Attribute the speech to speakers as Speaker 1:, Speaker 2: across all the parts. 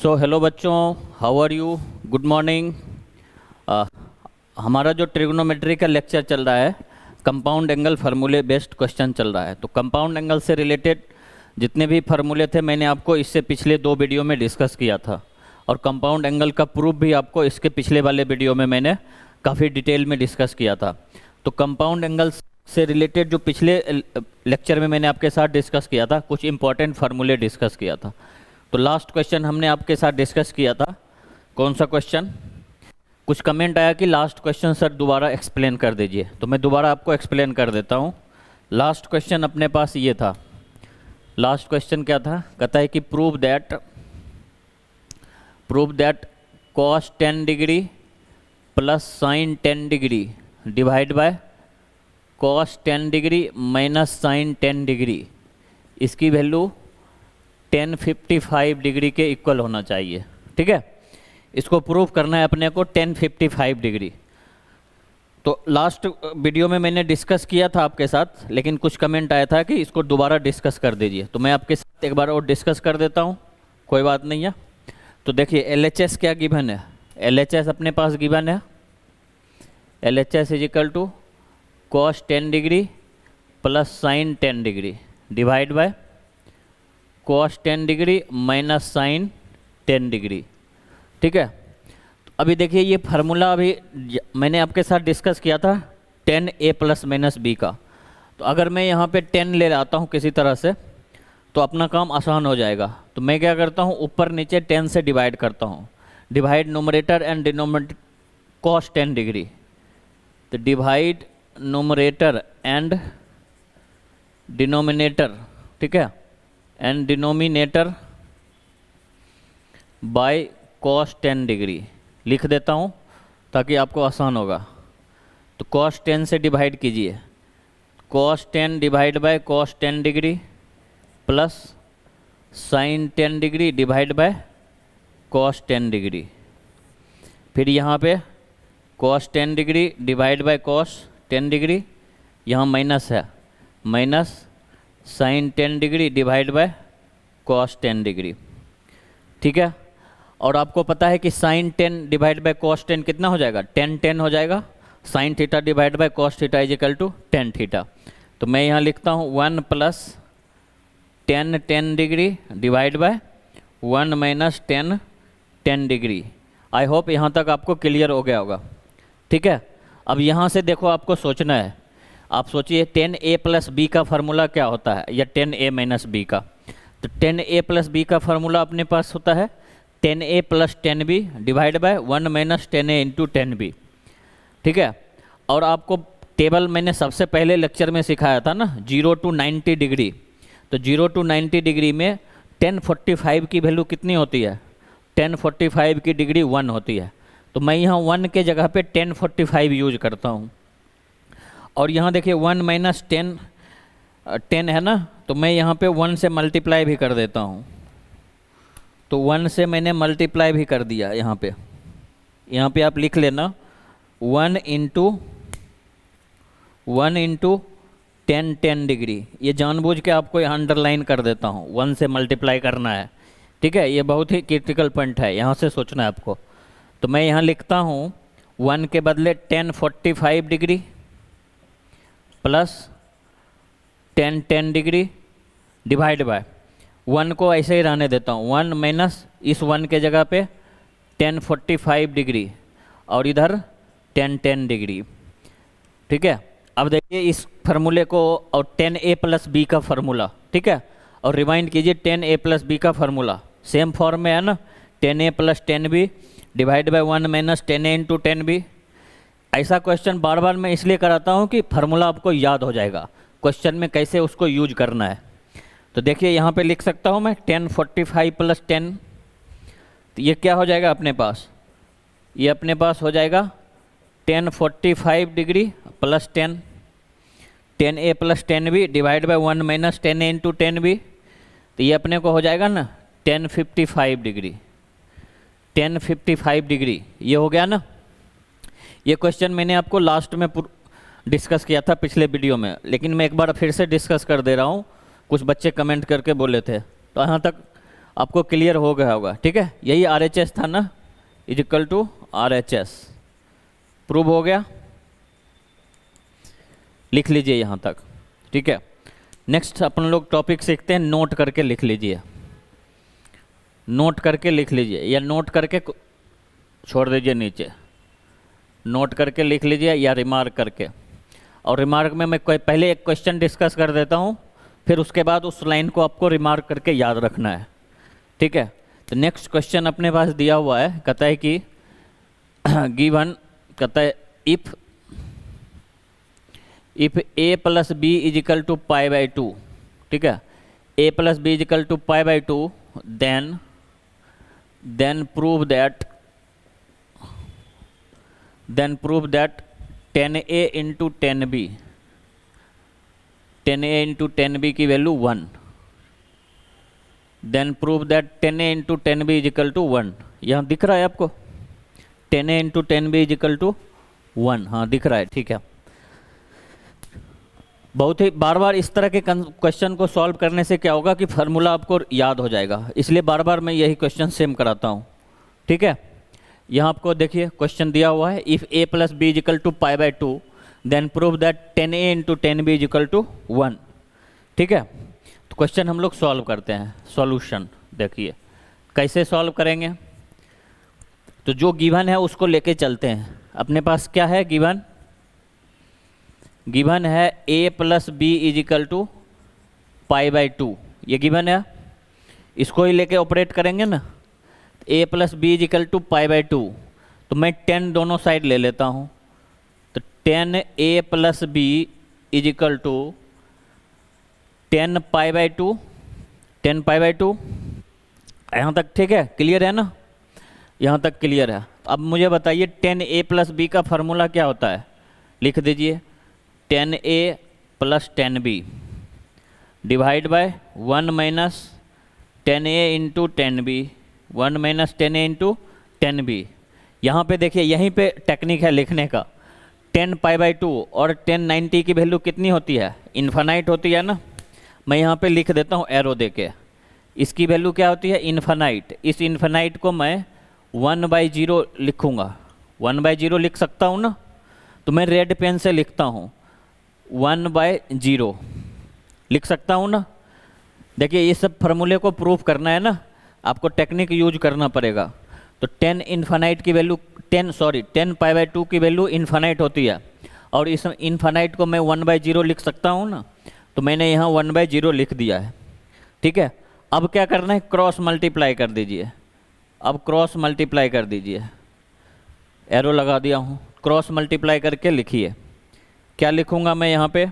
Speaker 1: सो hello बच्चों, how are you, good morning. हमारा जो ट्रिग्नोमेट्री का लेक्चर चल रहा है, कंपाउंड एंगल फार्मूले बेस्ड क्वेश्चन चल रहा है। तो कंपाउंड एंगल से रिलेटेड जितने भी फार्मूले थे मैंने आपको इससे पिछले 2 वीडियो में डिस्कस किया था, और कंपाउंड एंगल का प्रूफ भी आपको इसके पिछले वाले वीडियो में मैंने काफ़ी डिटेल में डिस्कस किया था। तो कंपाउंड एंगल से रिलेटेड जो पिछले लेक्चर में मैंने आपके साथ डिस्कस किया था, कुछ इंपॉर्टेंट फार्मूले डिस्कस किया था। तो लास्ट क्वेश्चन हमने आपके साथ डिस्कस किया था, कौन सा क्वेश्चन? कुछ कमेंट आया कि लास्ट क्वेश्चन सर दोबारा एक्सप्लेन कर दीजिए, तो मैं दोबारा आपको एक्सप्लेन कर देता हूँ। लास्ट क्वेश्चन अपने पास ये था। लास्ट क्वेश्चन क्या था? कहता है कि prove that cos 10 degree plus sin 10 degree divide by cos 10 degree minus sin 10 degree, इसकी वैल्यू 1055 डिग्री के इक्वल होना चाहिए। ठीक है, इसको प्रूव करना है अपने को 1055 डिग्री। तो लास्ट वीडियो में मैंने डिस्कस किया था आपके साथ, लेकिन कुछ कमेंट आया था कि इसको दोबारा डिस्कस कर दीजिए, तो मैं आपके साथ एक बार और डिस्कस कर देता हूँ, कोई बात नहीं है। तो देखिए LHS क्या गिवन है? LHS अपने पास गिवन है, LHS is equal to cos 10 degree plus sin 10 degree divide by cos 10 degree minus sin 10 degree. ठीक है, तो अभी देखिए ये फार्मूला अभी मैंने आपके साथ डिस्कस किया था 10a प्लस माइनस b का। तो अगर मैं यहाँ पे 10 ले आता हूँ किसी तरह से, तो अपना काम आसान हो जाएगा। तो मैं क्या करता हूँ, ऊपर नीचे 10 से डिवाइड करता हूँ, divide numerator and denominator cos 10 degree, तो डिवाइड नोमरेटर एंड डिनोमिनेटर, ठीक है, and denominator by cos 10 degree लिख देता हूँ ताकि आपको आसान होगा। तो cos 10 से डिवाइड कीजिए, cos 10 divide by cos 10 degree plus sin 10 degree divide by cos 10 degree. फिर यहाँ पे cos 10 degree divide by cos 10 degree, यहाँ माइनस है, minus sin 10 degree divide by cos 10 degree. ठीक है, और आपको पता है कि sin 10 डिवाइड बाय cos 10 कितना हो जाएगा? 10 हो जाएगा। sin theta divide by cos theta is equal to 10 theta. तो मैं यहाँ लिखता हूँ 1 plus 10 degree divide by 1 minus 10 degree. I hope यहाँ तक आपको क्लियर हो गया होगा। ठीक है, अब यहाँ से देखो आपको सोचना है। आप सोचिए 10a प्लस बी का फार्मूला क्या होता है, या 10a माइनस बी का। तो 10a प्लस बी का फार्मूला अपने पास होता है 10a plus 10b divide by 1 minus 10a into 10b। ठीक है, और आपको टेबल मैंने सबसे पहले लेक्चर में सिखाया था ना, 0 to 90 डिग्री। तो 0 to 90 डिग्री में 1045 की वैल्यू कितनी होती है? 1045 की डिग्री 1 होती है। तो मैं यहाँ 1 के जगह पे 1045 यूज करता हूँ। और यहाँ देखिए 1 माइनस 10 है ना, तो मैं यहाँ पे 1 से मल्टीप्लाई भी कर देता हूँ। तो 1 से मैंने मल्टीप्लाई भी कर दिया। यहाँ पे आप लिख लेना 1 इंटू 10 डिग्री। ये जानबूझ के आपको यहाँ अंडरलाइन कर देता हूँ, 1 से मल्टीप्लाई करना है। ठीक है, ये बहुत ही क्रिटिकल पॉइंट है, यहाँ से सोचना है आपको। तो मैं यहाँ लिखता हूँ 1 के बदले 1045 degree plus 10 degree divide by 1 को ऐसे ही रहने देता हूँ, 1 माइनस इस 1 के जगह पे 1045 डिग्री और इधर 10 डिग्री। ठीक है, अब देखिए इस फार्मूले को और 10a प्लस बी का फार्मूला, ठीक है, और रिमाइंड कीजिए 10a प्लस बी का फार्मूला सेम फॉर्म में है ना, 10a plus 10b divide by 1 minus 10a into 10b। ऐसा क्वेश्चन बार बार मैं इसलिए कराता हूँ कि फार्मूला आपको याद हो जाएगा, क्वेश्चन में कैसे उसको यूज करना है। तो देखिए यहाँ पे लिख सकता हूँ मैं 1045 प्लस 10, तो ये क्या हो जाएगा अपने पास? ये अपने पास हो जाएगा 1045 degree plus 10a plus 10b divide by 1 minus 10a into 10b। तो ये अपने को हो जाएगा ना 1055 डिग्री, 1055 डिग्री। ये हो गया ना। ये क्वेश्चन मैंने आपको लास्ट में डिस्कस किया था पिछले वीडियो में, लेकिन मैं एक बार फिर से डिस्कस कर दे रहा हूँ। कुछ बच्चे कमेंट करके बोले थे, तो यहाँ तक आपको क्लियर हो गया होगा, ठीक है। यही RHS था ना, is equal to RHS, prove हो गया, लिख लीजिए यहाँ तक, ठीक है। नेक्स्ट अपन लोग टॉपिक सीखते हैं, नोट करके लिख लीजिए, नोट करके लिख लीजिए या नोट करके छोड़ दीजिए नीचे, नोट करके लिख लीजिए या रिमार्क करके। और रिमार्क में मैं पहले एक क्वेश्चन डिस्कस कर देता हूँ, फिर उसके बाद उस लाइन को आपको रिमार्क करके याद रखना है, ठीक है। तो नेक्स्ट क्वेश्चन अपने पास दिया हुआ है, कहता है कि गिवन, कहता है if a plus B is equal to pi by two, ठीक है, a plus B is equal to pi by two, then prove that 10a into 10b, 10a into 10b की value 1, then prove that 10a into 10b is equal to 1। यहाँ दिख रहा है आपको 10a into 10b is equal to 1, हाँ दिख रहा है, ठीक है। बहुत ही बार बार इस तरह के क्वेश्चन को सॉल्व करने से क्या होगा कि फार्मूला आपको याद हो जाएगा, इसलिए बार बार मैं यही क्वेश्चन सेम कराता हूँ, ठीक है। यहाँ आपको देखिए क्वेश्चन दिया हुआ है, if a plus B is equal to pi by two, then prove that 10a into 10b is equal to 1, ठीक है। तो क्वेश्चन हम लोग सॉल्व करते हैं, सॉल्यूशन देखिए कैसे सॉल्व करेंगे। तो जो गिवन है उसको लेके चलते हैं, अपने पास क्या है गिवन, गिवन है a plus B is equal to pi by two, ये गिवन है, इसको ही लेके ऑपरेट करेंगे ना। a plus B is equal to pi by two, तो मैं 10 दोनों साइड ले लेता हूँ, तो 10a plus B is equal to 10 pi by two, 10 pi by two, यहाँ तक ठीक है, क्लियर है ना, यहाँ तक क्लियर है। अब मुझे बताइए 10a प्लस बी का फार्मूला क्या होता है, लिख दीजिए 10a plus 10b divide by 1 minus 10a into 10b, 1 minus 10a into 10b। यहाँ पे देखिए यहीं पे टेक्निक है लिखने का, 10 पाई बाई टू और 1090 की वैल्यू कितनी होती है, इन्फानाइट होती है ना। मैं यहाँ पे लिख देता हूँ एरो दे के, इसकी वैल्यू क्या होती है, इन्फानाइट। इस इन्फानाइट को मैं 1/0 लिखूँगा, 1/0 लिख सकता हूँ ना, तो मैं रेड पेन से लिखता हूँ 1/0 लिख सकता हूँ ना। देखिए ये सब फार्मूले को प्रूफ करना है ना, आपको टेक्निक यूज करना पड़ेगा। तो 10 इन्फानाइट की वैल्यू 10 पाई बाई टू की वैल्यू इन्फानाइट होती है, और इस इन्फानाइट को मैं 1/0 लिख सकता हूँ ना, तो मैंने यहाँ 1/0 लिख दिया है, ठीक है। अब क्या करना है, क्रॉस मल्टीप्लाई कर दीजिए, अब क्रॉस मल्टीप्लाई कर दीजिए, एरो लगा दिया हूँ, क्रॉस मल्टीप्लाई करके लिखिए। क्या लिखूँगा मैं यहाँ पे,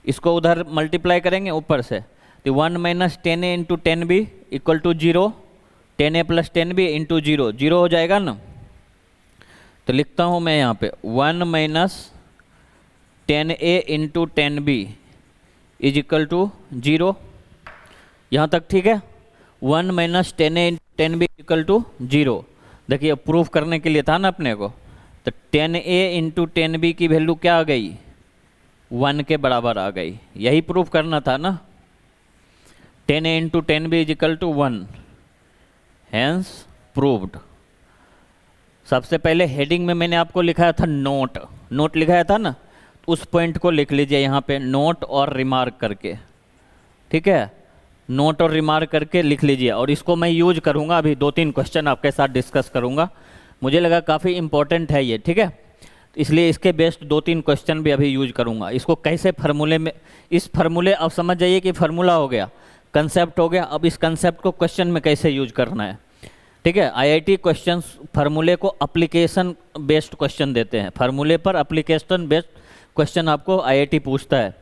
Speaker 1: इसको उधर मल्टीप्लाई करेंगे ऊपर से, तो 1 minus 10a into 10b equal to 0, 10a plus 10b into 0, 0 हो जाएगा ना। तो लिखता हूँ मैं यहाँ पे 1 minus 10a into 10b is equal to 0, यहाँ तक ठीक है। 1 minus 10a into 10b equal to 0, देखिए प्रूफ करने के लिए था ना अपने को, तो 10a इंटू 10b की वैल्यू क्या आ गई, 1 के बराबर आ गई, यही प्रूफ करना था ना। 10a into 10b is equal to 1, hence proved. सबसे पहले हेडिंग में मैंने आपको लिखाया था नोट, नोट लिखाया था ना, उस पॉइंट को लिख लीजिए यहाँ पे नोट और रिमार्क करके, ठीक है, नोट और रिमार्क करके लिख लीजिए। और इसको मैं यूज करूँगा, अभी 2-3 क्वेश्चन आपके साथ डिस्कस करूँगा, मुझे लगा काफ़ी इंपॉर्टेंट है ये, ठीक है, इसलिए इसके बेस्ट 2-3 क्वेश्चन भी अभी यूज करूँगा। इसको कैसे फार्मूले में, इस फार्मूले अब समझ जाइए कि फार्मूला हो गया, कंसेप्ट हो गया, अब इस कंसेप्ट को क्वेश्चन में कैसे यूज करना है, ठीक है। आईआईटी क्वेश्चंस फार्मूले को एप्लीकेशन बेस्ड क्वेश्चन देते हैं, फार्मूले पर एप्लीकेशन बेस्ड क्वेश्चन आपको आईआईटी पूछता है,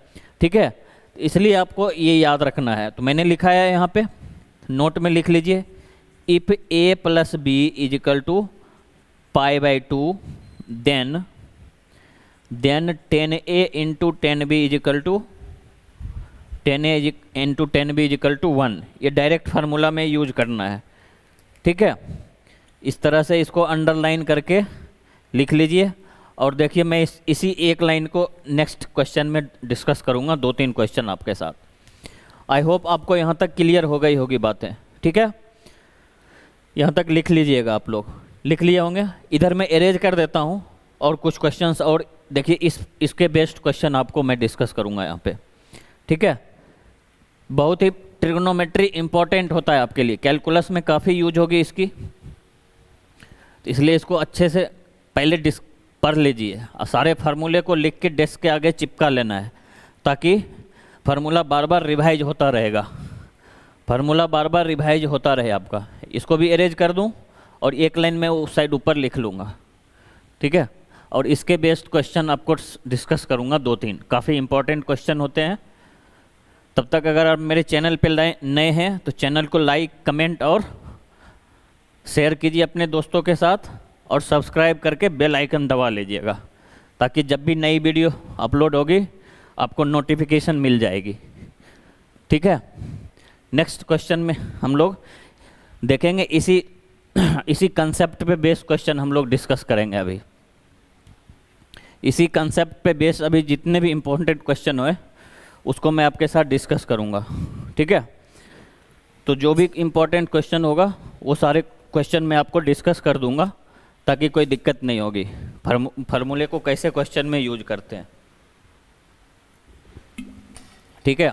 Speaker 1: ठीक है, इसलिए आपको ये याद रखना है। तो मैंने लिखा है यहाँ पे, नोट में लिख लीजिए, if a plus B is equal to pi by two, then 10a into 10b is equal to 10a into 10b is equal to 1, ये डायरेक्ट फार्मूला में यूज करना है, ठीक है। इस तरह से इसको अंडरलाइन करके लिख लीजिए। और देखिए मैं इसी एक लाइन को नेक्स्ट क्वेश्चन में डिस्कस करूँगा, 2-3 क्वेश्चन आपके साथ। आई होप आपको यहाँ तक क्लियर हो गई होगी बातें, ठीक है, यहाँ तक लिख लीजिएगा, आप लोग लिख लिए होंगे। इधर मैं एरेज कर देता हूँ और कुछ क्वेश्चंस और देखिए, इसके बेस्ट क्वेश्चन आपको मैं डिस्कस करूँगा यहाँ पे, ठीक है। बहुत ही ट्रिग्नोमेट्री इंपॉर्टेंट होता है आपके लिए, कैलकुलस में काफ़ी यूज होगी इसकी, तो इसलिए इसको अच्छे से पहले पढ़ लीजिए और सारे फार्मूले को लिख के डेस्क के आगे चिपका लेना है, ताकि फार्मूला बार बार रिवाइज होता रहेगा, फार्मूला बार बार रिवाइज होता रहे आपका। इसको भी अरेंज कर दूं और एक लाइन में उस साइड ऊपर लिख लूँगा, ठीक है। और इसके बेस्ड क्वेश्चन आपको डिस्कस करूँगा 2-3, काफ़ी इंपॉर्टेंट क्वेश्चन होते हैं। तब तक अगर आप मेरे चैनल पे नए हैं तो चैनल को लाइक, कमेंट और शेयर कीजिए अपने दोस्तों के साथ, और सब्सक्राइब करके बेल आइकन दबा लीजिएगा, ताकि जब भी नई वीडियो अपलोड होगी आपको नोटिफिकेशन मिल जाएगी, ठीक है। नेक्स्ट क्वेश्चन में हम लोग देखेंगे, इसी कंसेप्ट पे बेस्ड क्वेश्चन हम लोग डिस्कस करेंगे अभी। इसी कंसेप्ट पे बेस्ड अभी जितने भी इम्पोर्टेंट क्वेश्चन हुए उसको मैं आपके साथ डिस्कस करूँगा, ठीक है। तो जो भी इम्पोर्टेंट क्वेश्चन होगा वो सारे क्वेश्चन मैं आपको डिस्कस कर दूंगा, ताकि कोई दिक्कत नहीं होगी। फार्मूले को कैसे क्वेश्चन में यूज करते हैं, ठीक है।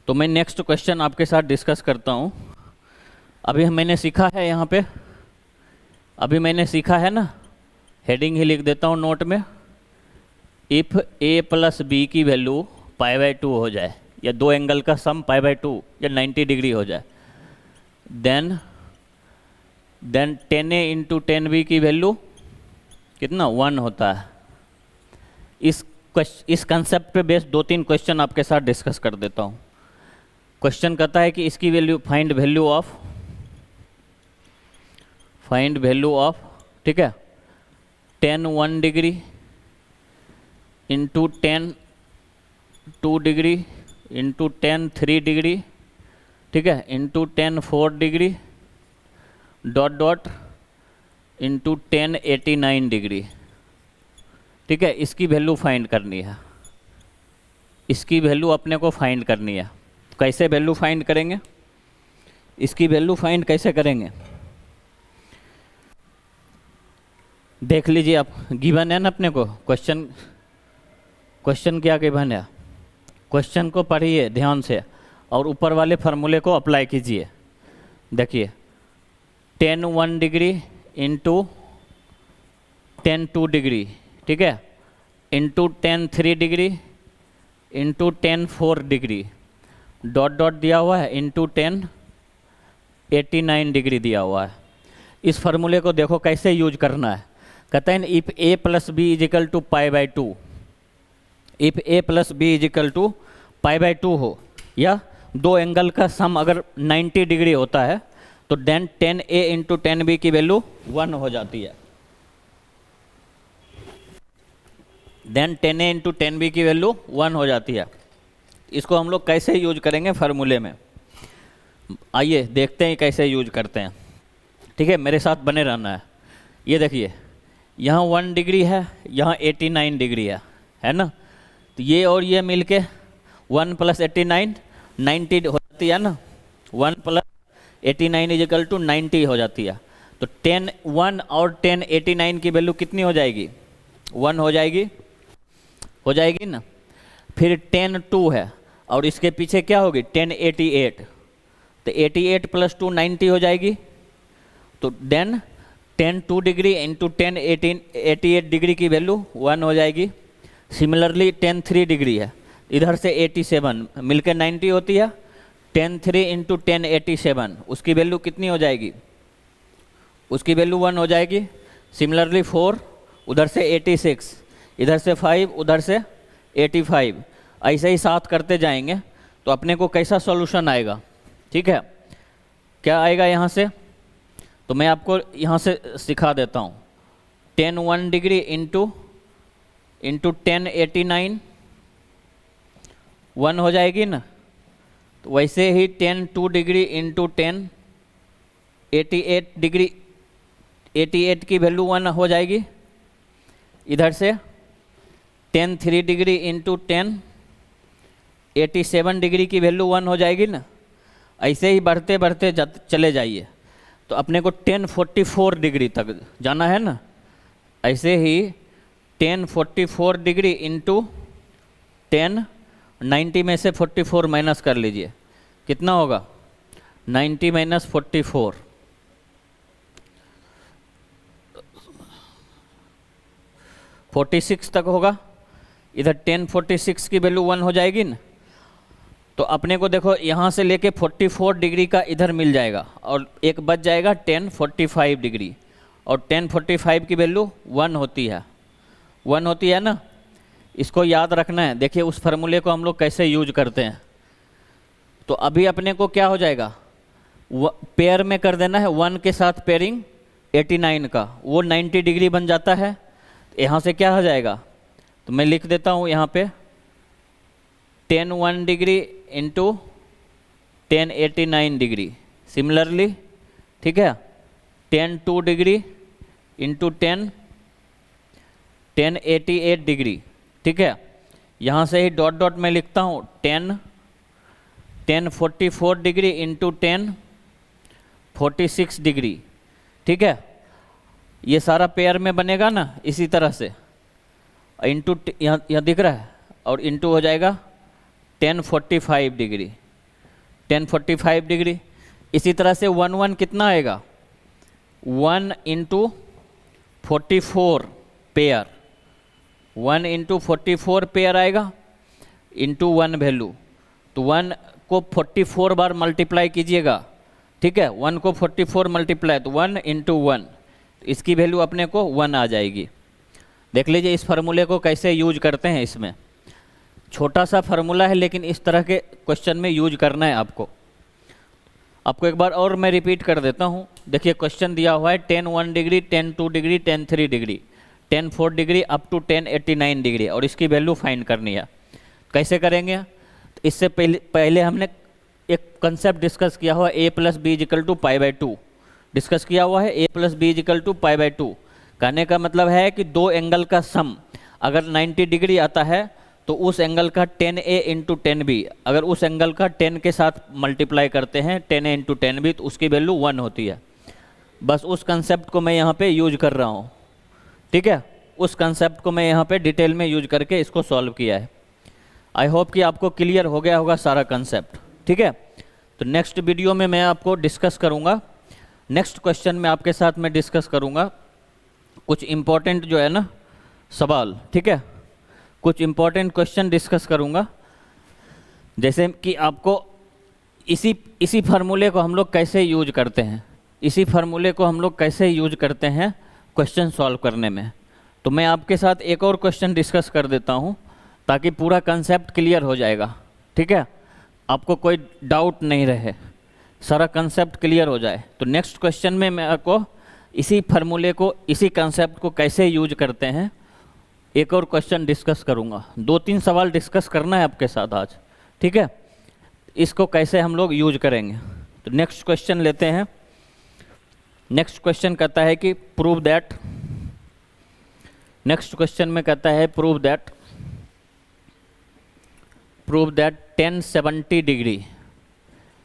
Speaker 1: तो मैं नेक्स्ट क्वेश्चन आपके साथ डिस्कस करता हूँ। अभी मैंने सीखा है यहाँ पे, अभी मैंने सीखा है ना, हेडिंग ही लिख देता हूँ नोट में, इफ़ a प्लस बी की वैल्यू π/2 हो जाए, या दो एंगल का सम π/2 या 90 डिग्री हो जाए, देन 10a इंटू 10b की वैल्यू कितना 1 होता है। इस कंसेप्ट पे बेस्ड 2-3 क्वेश्चन आपके साथ डिस्कस कर देता हूँ। क्वेश्चन कहता है कि इसकी वैल्यू फाइंड वैल्यू ऑफ, ठीक है, 10 1 degree into 10 2 degree into 10 3 degree, ठीक है, into 10 4 degree dot into 10 89 degree, ठीक है। इसकी वैल्यू फाइंड करनी है, इसकी वैल्यू अपने को फाइंड करनी है। कैसे वैल्यू फाइंड करेंगे, इसकी वैल्यू फाइंड कैसे करेंगे, देख लीजिए आप। गिवन है ना अपने को क्वेश्चन क्या गिवन है, क्वेश्चन को पढ़िए ध्यान से और ऊपर वाले फार्मूले को अप्लाई कीजिए। देखिए 10 1 डिग्री इंटू 10 2 डिग्री, ठीक है, into 10 3 degree into 10 4 degree dot दिया हुआ है, इंटू 10 89 डिग्री दिया हुआ है। इस फार्मूले को देखो कैसे यूज करना है। कहते हैं if a plus B is equal to π/2, if a plus B is equal to π/2 हो, या दो एंगल का सम अगर 90 डिग्री होता है, तो देन 10a इंटू 10b की वैल्यू 1 हो जाती है। देन 10a इंटू 10b की वैल्यू 1 हो जाती है। इसको हम लोग कैसे यूज करेंगे फार्मूले में, आइए देखते हैं कैसे यूज करते हैं, ठीक है। मेरे साथ बने रहना है। ये देखिए यहाँ 1 डिग्री है, यहाँ 89 डिग्री है ना। तो ये और ये मिलके 1 प्लस 89 90 हो जाती है ना, 1 प्लस 89 इज इक्वल टू 90 हो जाती है। तो 10 1 और 10 89 की वैल्यू कितनी हो जाएगी, 1 हो जाएगी ना। फिर 10 2 है और इसके पीछे क्या होगी 10 88, तो 88 प्लस 2 90 हो जाएगी। तो देन 10 2 डिग्री इंटू 10 88 डिग्री की वैल्यू 1 हो जाएगी। सिमिलरली 10 3 डिग्री है, इधर से 87 मिलकर 90 होती है। 10 3 इंटू 10 87, उसकी वैल्यू कितनी हो जाएगी, उसकी वैल्यू 1 हो जाएगी। सिमिलरली 4, उधर से 86, इधर से 5, उधर से 85, ऐसे ही 7 करते जाएंगे तो अपने को कैसा सॉल्यूशन आएगा, ठीक है। क्या आएगा यहाँ से, तो मैं आपको यहाँ से सिखा देता हूँ। 10 1 डिग्री इंटू 10 89 1 हो जाएगी ना। तो वैसे ही 10 2 डिग्री इंटू 10 88 डिग्री 88 की वैल्यू 1 हो जाएगी। इधर से 10 3 डिग्री इंटू 10 87 डिग्री की वैल्यू 1 हो जाएगी ना। ऐसे ही बढ़ते बढ़ते चले जाइए। तो अपने को 1044 डिग्री तक जाना है ना, ऐसे ही 1044 डिग्री इंटू 10, 90 में से 44 माइनस कर लीजिए, कितना होगा 90 माइनस 44, 46 तक होगा। इधर 1046 की वैल्यू 1 हो जाएगी ना, तो अपने को देखो यहाँ से लेके 44 डिग्री का इधर मिल जाएगा और एक बच जाएगा 1045 डिग्री, और 1045 की वैल्यू 1 होती है, 1 होती है ना। इसको याद रखना है। देखिए उस फार्मूले को हम लोग कैसे यूज करते हैं। तो अभी अपने को क्या हो जाएगा, पेयर में कर देना है 1 के साथ पेयरिंग 89 का, वो 90 डिग्री बन जाता है। यहाँ से क्या हो जाएगा, तो मैं लिख देता हूँ यहाँ पे 10 डिग्री इंटू 1089 डिग्री। सिमिलरली ठीक है 10 डिग्री इंटू 1088 डिग्री। ठीक है, यहाँ से ही डॉट डॉट में लिखता हूँ 1044 डिग्री इंटू 1046 डिग्री। ठीक है, ये सारा पेयर में बनेगा ना इसी तरह से, इंटू यहाँ दिख रहा है, और इंटू हो जाएगा 1045 डिग्री, 1045 डिग्री। इसी तरह से 1 कितना आएगा, 1 इंटू 44 पेयर, 1 इंटू 44 पेयर आएगा इंटू 1 वैल्यू। तो 1 को 44 बार मल्टीप्लाई कीजिएगा। ठीक है, 1 को 44 मल्टीप्लाई, तो 1 इंटू 1, इसकी वैल्यू अपने को 1 आ जाएगी। देख लीजिए इस फार्मूले को कैसे यूज करते हैं। इसमें छोटा सा फार्मूला है, लेकिन इस तरह के क्वेश्चन में यूज करना है आपको। एक बार और मैं रिपीट कर देता हूँ। देखिए क्वेश्चन दिया हुआ है 10 degree, 10 degree, 10 degree, 10 degree up to 1089 degree, और इसकी वैल्यू फाइंड करनी है। कैसे करेंगे, तो इससे पहले हमने एक कंसेप्ट डिस्कस किया हुआ a plus B is equal to π/2 discuss किया हुआ है। a plus B is equal to π/2 कहने का मतलब है कि दो एंगल का सम अगर 90 डिग्री आता है तो उस एंगल का 10a इंटू 10b, अगर उस एंगल का 10 के साथ मल्टीप्लाई करते हैं 10a इंटू 10b, तो उसकी वैल्यू 1 होती है। बस उस कंसेप्ट को मैं यहाँ पे यूज कर रहा हूँ। ठीक है, उस कंसेप्ट को मैं यहाँ पे डिटेल में यूज करके इसको सॉल्व किया है। आई होप कि आपको क्लियर हो गया होगा सारा कंसेप्ट। ठीक है, तो नेक्स्ट वीडियो में मैं आपको डिस्कस करूँगा, नेक्स्ट क्वेश्चन में आपके साथ मैं डिस्कस करूँगा कुछ इम्पोर्टेंट जो है ना सवाल। ठीक है, कुछ इम्पोर्टेंट क्वेश्चन डिस्कस करूँगा, जैसे कि आपको इसी फार्मूले को हम लोग कैसे यूज करते हैं, इसी फार्मूले को हम लोग कैसे यूज करते हैं क्वेश्चन सॉल्व करने में। तो मैं आपके साथ एक और क्वेश्चन डिस्कस कर देता हूँ ताकि पूरा कंसेप्ट क्लियर हो जाएगा। ठीक है, आपको कोई डाउट नहीं रहे, सारा कंसेप्ट क्लियर हो जाए। तो नेक्स्ट क्वेश्चन में मैं आपको इसी फार्मूले को, इसी कंसेप्ट को कैसे यूज करते हैं एक और क्वेश्चन डिस्कस करूँगा। 2-3 सवाल डिस्कस करना है आपके साथ आज। ठीक है, इसको कैसे हम लोग यूज करेंगे। तो नेक्स्ट क्वेश्चन लेते हैं। नेक्स्ट क्वेश्चन कहता है कि प्रूव दैट, नेक्स्ट क्वेश्चन में कहता है prove that 1070 degree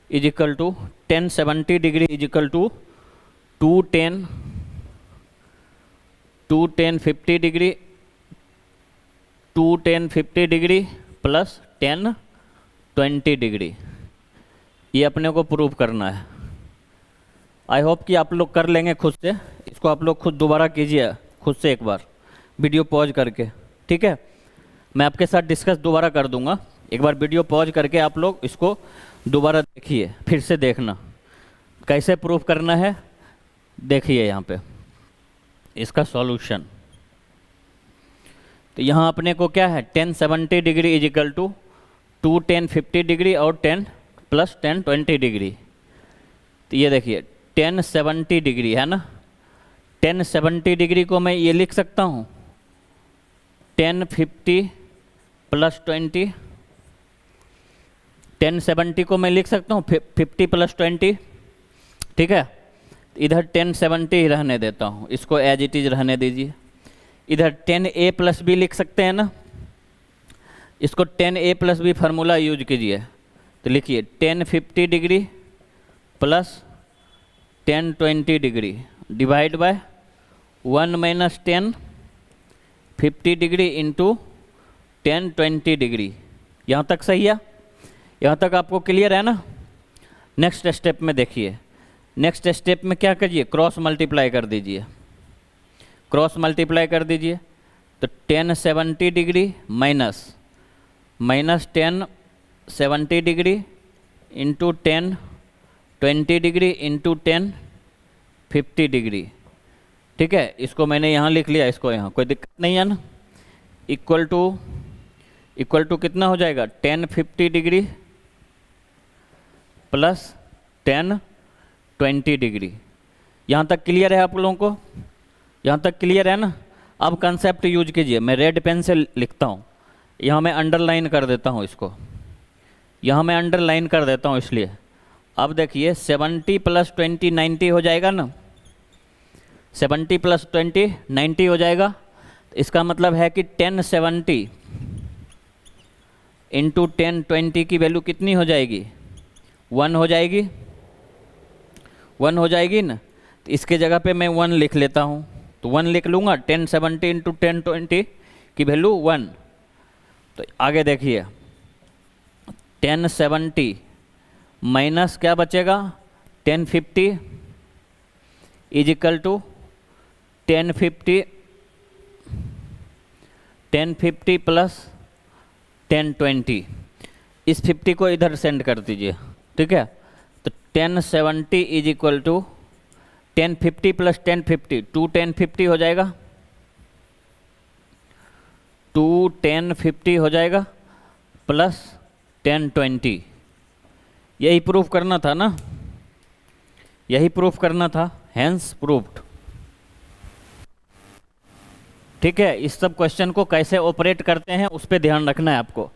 Speaker 1: is equal to 1070 degree is equal to 210 degree 210 degree plus 1020 degree. ये अपने को प्रूव करना है। आई होप कि आप लोग कर लेंगे खुद से। इसको आप लोग खुद दोबारा कीजिए, खुद से एक बार वीडियो पॉज करके। ठीक है, मैं आपके साथ डिस्कस दोबारा कर दूंगा। एक बार वीडियो पॉज करके आप लोग इसको दोबारा देखिए, फिर से देखना कैसे प्रूफ करना है। देखिए यहाँ पे इसका सॉल्यूशन। तो यहाँ अपने को क्या है 1070 degree is equal to 210 degree और 10 प्लस 1020 डिग्री। तो ये देखिए 1070 डिग्री है ना, 1070 डिग्री को मैं ये लिख सकता हूँ 1050 प्लस 20, 1070 को मैं लिख सकता हूँ 50 प्लस 20। ठीक है, इधर 1070 ही रहने देता हूँ, इसको एज इट इज रहने दीजिए। इधर 10a प्लस बी लिख सकते हैं ना, इसको 10a plus B formula use कीजिए। तो लिखिए 1050 degree plus 10-20 degree divide by 1 minus 10 50 degree into 10-20 degree. यहाँ तक सही है? यहाँ तक आपको क्लियर है ना? नेक्स्ट स्टेप में देखिए, नेक्स्ट स्टेप में क्या करिए, क्रॉस मल्टीप्लाई कर दीजिए, क्रॉस मल्टीप्लाई कर दीजिए। तो 10-70 degree minus 10-70 degree into 10-20 degree into 10-50 degree. ठीक है, इसको मैंने यहाँ लिख लिया, इसको यहाँ कोई दिक्कत नहीं है ना। इक्वल टू कितना हो जाएगा, 10-50 डिग्री प्लस 10-20 डिग्री। यहाँ तक क्लियर है आप लोगों को? यहाँ तक क्लियर है ना? अब कंसेप्ट यूज कीजिए, मैं रेड पेन से लिखता हूँ, यहाँ मैं अंडरलाइन कर देता हूँ, इसको यहाँ मैं अंडरलाइन कर देता हूँ इसलिए। अब देखिए 70 प्लस 20 90 हो जाएगा ना, 70 प्लस 20 90 हो जाएगा। इसका मतलब है कि 1070 इंटू 1020 की वैल्यू कितनी हो जाएगी, 1 हो जाएगी, 1 हो जाएगी ना। तो इसके जगह पे मैं 1 लिख लेता हूँ, तो 1 लिख लूँगा, 1070 इंटू 1020 की वैल्यू 1। तो आगे देखिए 1070 माइनस क्या बचेगा, 1050 इज इक्वल टू 1050 प्लस 1020। इस 50 को इधर सेंड कर दीजिए, ठीक है। तो 1070 इज इक्वल टू 1050 प्लस 1050, 21050 हो जाएगा, 21050 हो जाएगा प्लस 1020। यही प्रूफ करना था ना, यही प्रूफ करना था, हैंस प्रूफ्ड। ठीक है, इस सब क्वेश्चन को कैसे ऑपरेट करते हैं उस पर ध्यान रखना है आपको।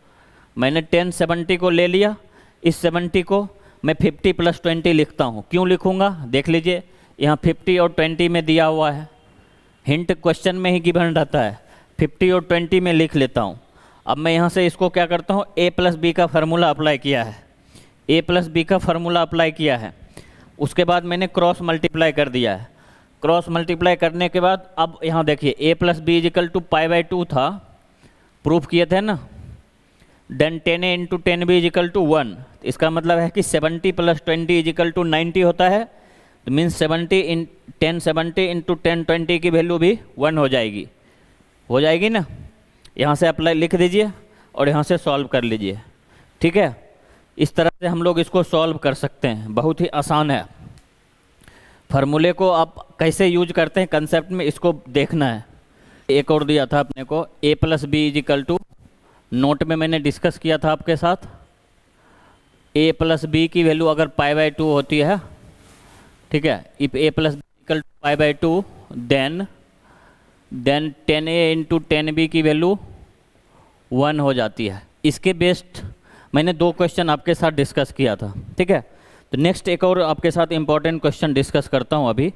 Speaker 1: मैंने 1070 को ले लिया, इस 70 को मैं 50 प्लस 20 लिखता हूँ। क्यों लिखूँगा देख लीजिए, यहाँ 50 और 20 में दिया हुआ है, हिंट क्वेश्चन में ही गिवन रहता है, 50 और 20 में लिख लेता हूँ। अब मैं यहाँ से इसको क्या करता हूँ, a प्लस बी का फार्मूला अप्लाई किया है, a प्लस बी का फार्मूला अप्लाई किया है। उसके बाद मैंने क्रॉस मल्टीप्लाई कर दिया है। क्रॉस मल्टीप्लाई करने के बाद अब यहाँ देखिए a plus B is equal to π/2 था, प्रूफ किए थे ना। Then 10a into 10b is equal to 1। इसका मतलब है कि 70 प्लस 20 इजिकल टू 90 होता है। तो मीन्स 1070 इंटू 1020 की वैल्यू भी 1 हो जाएगी, हो जाएगी ना। यहाँ से अप्लाई लिख दीजिए और यहाँ से सॉल्व कर लीजिए। ठीक है, इस तरह से हम लोग इसको सॉल्व कर सकते हैं, बहुत ही आसान है। फार्मूले को आप कैसे यूज करते हैं कंसेप्ट में, इसको देखना है। एक और दिया था अपने को, a plus B is equal to, note में मैंने डिस्कस किया था आपके साथ, a प्लस बी की वैल्यू अगर π/2 होती है, ठीक है, if a plus B is equal to π/2 then 10a into 10b की वैल्यू 1 हो जाती है। इसके बेस्ड मैंने 2 क्वेश्चन आपके साथ डिस्कस किया था। ठीक है, तो नेक्स्ट एक और आपके साथ इंपॉर्टेंट क्वेश्चन डिस्कस करता हूँ अभी।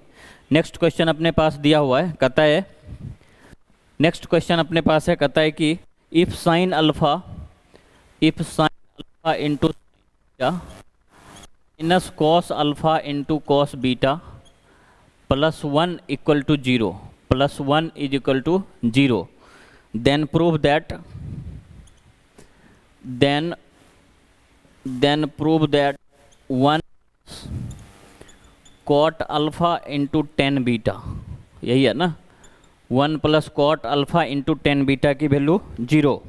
Speaker 1: नेक्स्ट क्वेश्चन अपने पास दिया हुआ है, कहता है, नेक्स्ट क्वेश्चन अपने पास है, कहता है कि if sine alpha into beta minus cos alpha into cos beta plus 1 equal to 0, plus 1 is equal to 0, then prove that prove that 1 cot alpha into 10 beta, यही है ना, 1 plus cot alpha into 10 beta की value 0।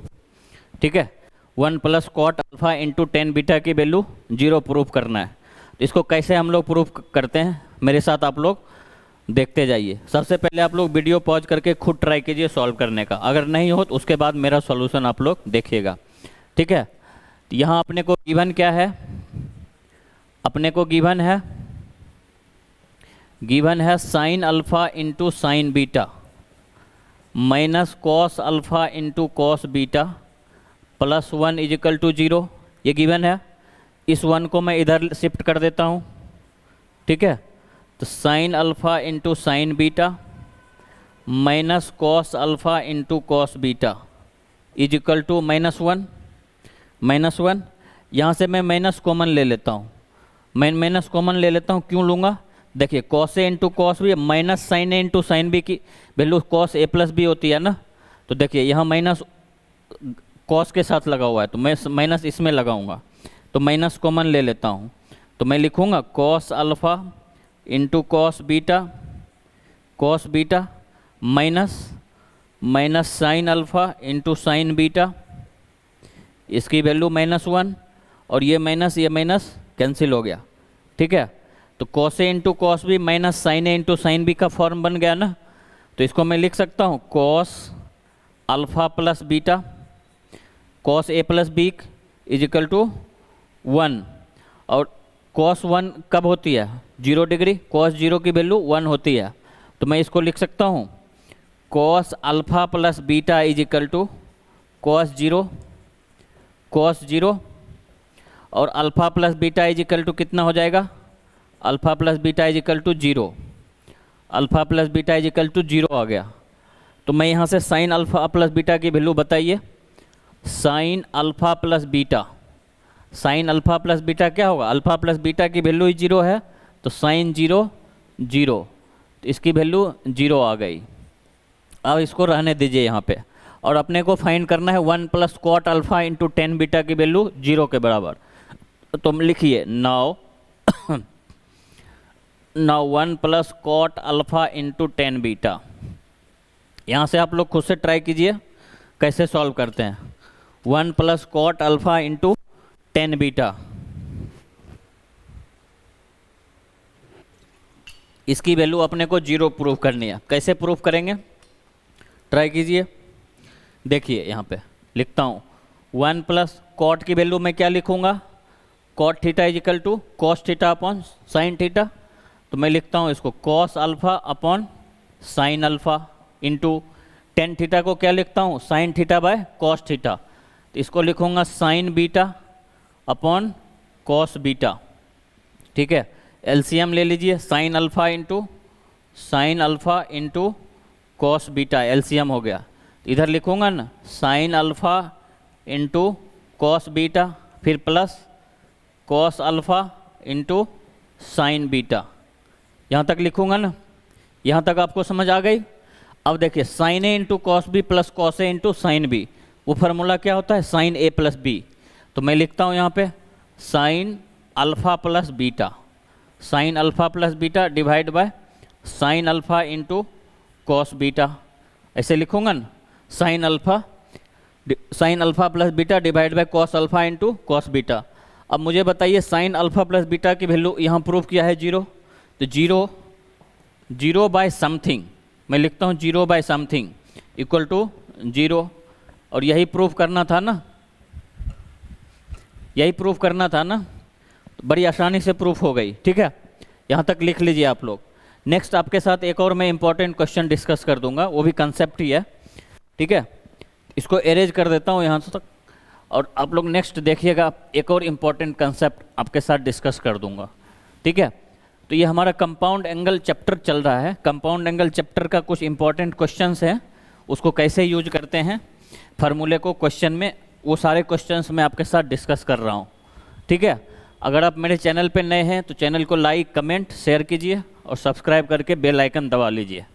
Speaker 1: ठीक है, 1 plus cot alpha into 10 beta की value 0 proof करना है। तो इसको कैसे हम लोग प्रूफ करते हैं, मेरे साथ आप लोग देखते जाइए। सबसे पहले आप लोग वीडियो पॉज करके खुद ट्राई कीजिए सॉल्व करने का, अगर नहीं हो तो उसके बाद मेरा सॉल्यूशन आप लोग देखिएगा। ठीक है, तो यहाँ अपने को गिवन क्या है, अपने को गिवन है sine alpha into sine beta minus cos alpha into cos beta plus 1 is equal to 0, ये गिवन है। इस 1 को मैं इधर शिफ्ट कर देता हूँ। ठीक है, तो sine alpha into sine beta minus cos alpha into cos beta is equal to -1। यहाँ से मैं माइनस कॉमन ले लेता हूँ, मैं माइनस कॉमन ले लेता हूँ, क्यों लूँगा? देखिए cos A into cos B minus sine A into sine B की value cos A plus B होती है ना। तो देखिए यहाँ माइनस कॉस के साथ लगा हुआ है तो मैं माइनस इसमें लगाऊंगा, तो माइनस कॉमन ले लेता हूँ। तो मैं लिखूँगा cos alpha into cos beta minus sign alpha into sine beta, इसकी वैल्यू -1 और ये माइनस कैंसिल हो गया। ठीक है, तो cos A into cos B minus sine A into sine B का फॉर्म बन गया ना। तो इसको मैं लिख सकता हूँ cos alpha plus beta cos A plus B is equal to 1, और कॉस 1 कब होती है? 0 डिग्री, कॉस 0 की वैल्यू 1 होती है। तो मैं इसको लिख सकता हूँ cos alpha plus beta is equal to cos 0 और alpha plus beta is equal to कितना हो जाएगा? Alpha plus beta is equal to 0, alpha plus beta is equal to 0 आ गया। तो मैं यहाँ से साइन अल्फ़ा प्लस बीटा की वैल्यू बताइए। साइन अल्फ़ा प्लस बीटा क्या होगा? अल्फ़ा प्लस बीटा की वैल्यू ही 0 है, तो साइन 0 0, तो इसकी वैल्यू 0 आ गई। अब इसको रहने दीजिए यहाँ पे, और अपने को फाइंड करना है 1 plus cot alpha into tan beta की वैल्यू 0 के बराबर। तो लिखिए now 1 plus cot alpha into tan beta. यहाँ से आप लोग खुद से ट्राई कीजिए कैसे सॉल्व करते हैं। 1 plus cot alpha into tan beta, इसकी वैल्यू अपने को 0 प्रूव करनी है। कैसे प्रूव करेंगे? ट्राई कीजिए। देखिए यहाँ पे लिखता हूँ 1 प्लस कॉट की वैल्यू मैं क्या लिखूँगा? Cot theta is equal to cos theta upon sine theta. तो मैं लिखता हूँ इसको cos alpha upon sine alpha into tan theta को क्या लिखता हूँ? Sine theta by cos theta. तो इसको लिखूँगा sine beta upon cos beta. ठीक है, एलसीएम ले लीजिए, sine alpha into cos beta, LCM हो गया। इधर लिखूँगा ना sine alpha into cos beta, फिर plus cos alpha into sine beta, यहाँ तक लिखूँगा ना। यहाँ तक आपको समझ आ गई? अब देखिए sine A into cos B plus cos A into sine B, वो फार्मूला क्या होता है? Sine A plus B. तो मैं लिखता हूँ यहाँ पे sine alpha plus beta divide by sine alpha into cos beta, ऐसे लिखूँगा ना। Sine alpha plus beta divide by cos alpha into cos beta. अब मुझे बताइए साइन अल्फ़ा प्लस बीटा की वैल्यू यहाँ प्रूफ किया है 0, तो 0 बाय समथिंग, मैं लिखता हूँ 0 बाय समथिंग इक्वल टू 0, और यही प्रूफ करना था ना, तो बड़ी आसानी से प्रूफ हो गई। ठीक है, यहाँ तक लिख लीजिए आप लोग। नेक्स्ट आपके साथ एक और मैं इंपॉर्टेंट क्वेश्चन डिस्कस कर दूंगा, वो भी कंसेप्ट ही है। ठीक है, इसको एरेज कर देता हूँ यहाँ तक, और आप लोग नेक्स्ट देखिएगा एक और इम्पॉर्टेंट कंसेप्ट आपके साथ डिस्कस कर दूंगा। ठीक है, तो ये हमारा कंपाउंड एंगल चैप्टर चल रहा है। कंपाउंड एंगल चैप्टर का कुछ इंपॉर्टेंट क्वेश्चंस हैं, उसको कैसे यूज करते हैं फार्मूले को क्वेश्चन में, वो सारे क्वेश्चंस मैं आपके साथ डिस्कस कर रहा हूँ। ठीक है, अगर आप मेरे चैनल पे नए हैं तो चैनल को लाइक, कमेंट, शेयर कीजिए और सब्सक्राइब करके बेल आइकन दबा लीजिए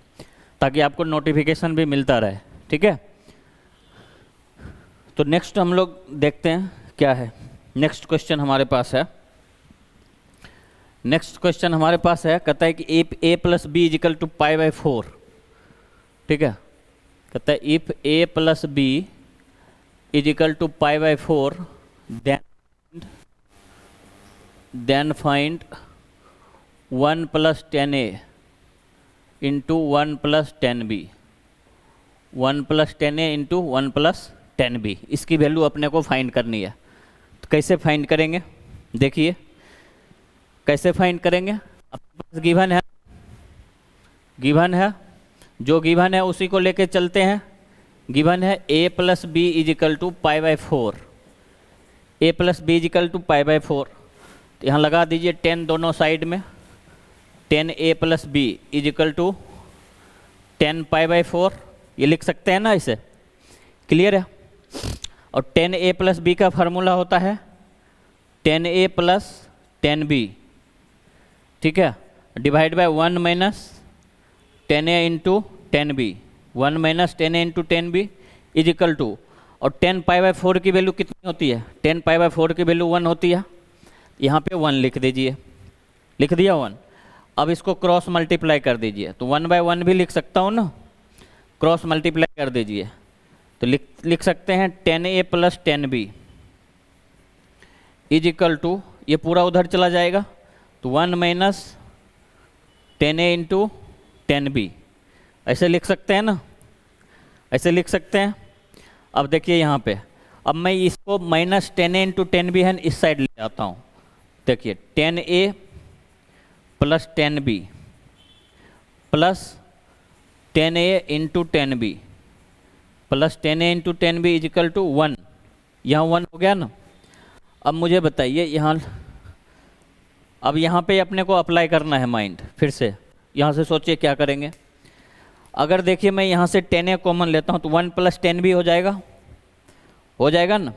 Speaker 1: ताकि आपको नोटिफिकेशन भी मिलता रहे। ठीक है, तो नेक्स्ट हम लोग देखते हैं क्या है। नेक्स्ट क्वेश्चन हमारे पास है, कहता है कि a plus B is equal to pi by 4। ठीक है, कहता है if a plus B is equal to pi by 4 then find 1 plus 10a into 1 plus 10b, 1 plus 10a into 1 plus 10b, इसकी वैल्यू अपने को फाइंड करनी है। तो कैसे फाइंड करेंगे? देखिए कैसे फाइंड करेंगे। अपने पास गिवन है, जो गिवन है उसी को लेके चलते हैं। गिवन है a plus B is equal to pi by 4, a plus B is equal to pi by 4। तो यहाँ लगा दीजिए 10 दोनों साइड में, 10a plus B is equal to 10 pi by 4, ये लिख सकते हैं ना, इसे क्लियर है। और 10a प्लस बी का फार्मूला होता है 10a प्लस 10b ठीक है, divide by 1 minus 10a into 10b, 1 minus 10a into 10b is equal to, और 10π/4 की वैल्यू कितनी होती है, 10π/4 की वैल्यू 1 होती है, यहाँ पे 1 लिख दीजिए, लिख दिया 1। अब इसको क्रॉस मल्टीप्लाई कर दीजिए, तो 1/1 भी लिख सकता हूँ ना, क्रॉस मल्टीप्लाई कर दीजिए तो लिख सकते हैं 10a plus 10b is equal to, ये पूरा उधर चला जाएगा तो 1 माइनस 10a इंटू 10b, ऐसे लिख सकते हैं ना, ऐसे लिख सकते हैं। अब देखिए यहाँ पे, अब मैं इसको माइनस 10a इंटू 10b है इस साइड ले आता हूँ, देखिए 10a plus 10b plus 10a into 10b plus 10a into 10b is equal to 1, यहाँ 1 हो गया ना। अब मुझे बताइए यहाँ, अब यहाँ पे अपने को अप्लाई करना है माइंड, फिर से यहाँ से सोचिए क्या करेंगे। अगर देखिए मैं यहाँ से 10a कॉमन लेता हूँ तो 1 प्लस 10b हो जाएगा ना,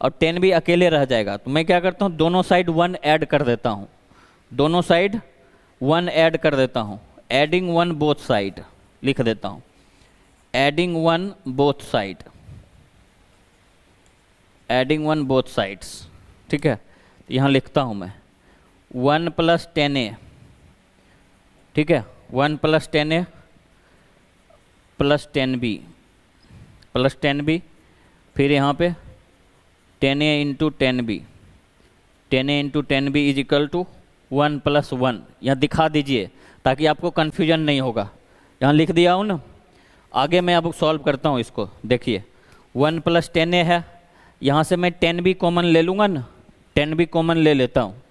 Speaker 1: और 10b अकेले रह जाएगा, तो मैं क्या करता हूँ दोनों साइड 1 ऐड कर देता हूँ, दोनों साइड 1 ऐड कर देता हूँ, एडिंग 1 बोथ साइड लिख देता हूँ, adding 1 both side, adding 1 both sides, ठीक है। यहाँ लिखता हूँ मैं 1 प्लस 10a, ठीक है, 1 plus 10a plus 10b plus 10b, फिर यहाँ पे 10a into 10b, 10a into 10b is equal to 1 plus 1, यहाँ दिखा दीजिए ताकि आपको कन्फ्यूजन नहीं होगा, यहाँ लिख दिया हूँ ना। आगे मैं अब सॉल्व करता हूँ इसको, देखिए 1 प्लस 10a है, यहाँ से मैं 10b कॉमन ले लूँगा ना, 10b कॉमन ले लेता हूँ,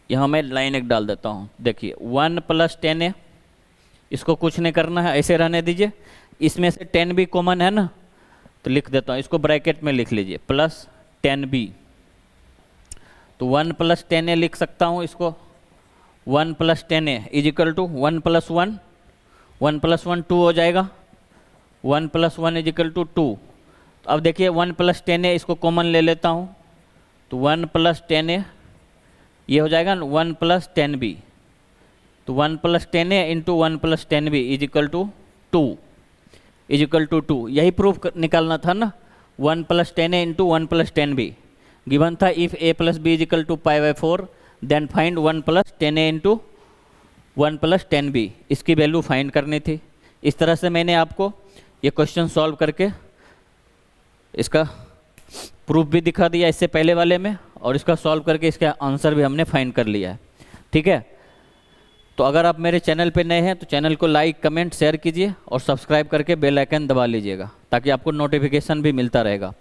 Speaker 1: यहाँ मैं लाइन एक डाल देता हूँ, देखिए 1 प्लस 10a, इसको कुछ नहीं करना है, ऐसे रहने दीजिए, इसमें से 10b कॉमन है ना, तो लिख देता हूँ, इसको ब्रैकेट में लिख लीजिए प्लस 10b, तो 1 प्लस 10a लिख सकता हूँ इसको, 1 plus 10a is equal to 1 plus 1, 1 plus 1 2 हो जाएगा, 1 प्लस 1 इज इक्वल टू 2। तो अब देखिए 1 प्लस 10a इसको कॉमन ले लेता हूँ, तो 1 प्लस 10a ये हो जाएगा 1 प्लस 10b, तो 1 plus 10a into 1 plus 10b is equal to 2, is equal to 2, यही प्रूफ निकालना था ना, 1 plus 10a into 1 plus 10b given था, if a plus b is equal to π/4 then find 1 plus 10a into 1 plus 10b, इसकी value find करनी थी। इस तरह से मैंने आपको ये क्वेश्चन सॉल्व करके इसका प्रूफ भी दिखा दिया इससे पहले वाले में, और इसका सॉल्व करके इसका आंसर भी हमने फाइंड कर लिया है, ठीक है। तो अगर आप मेरे चैनल पे नए हैं तो चैनल को लाइक कमेंट शेयर कीजिए और सब्सक्राइब करके बेल आइकन दबा लीजिएगा ताकि आपको नोटिफिकेशन भी मिलता रहेगा।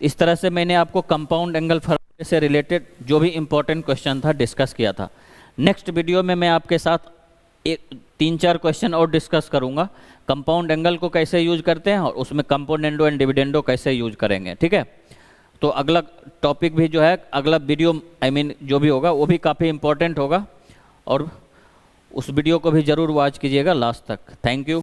Speaker 1: इस तरह से मैंने आपको कंपाउंड एंगल फॉर्मूले से रिलेटेड जो भी इम्पोर्टेंट क्वेश्चन था डिस्कस किया था। नेक्स्ट वीडियो में मैं आपके साथ 3-4 क्वेश्चन और डिस्कस करूंगा, कंपाउंड एंगल को कैसे यूज करते हैं और उसमें कंपोनेंडो एंड डिविडेंडो कैसे यूज करेंगे, ठीक है। तो अगला टॉपिक भी जो है, अगला वीडियो जो भी होगा वो भी काफ़ी इम्पोर्टेंट होगा, और उस वीडियो को भी ज़रूर वॉच कीजिएगा लास्ट तक। Thank you.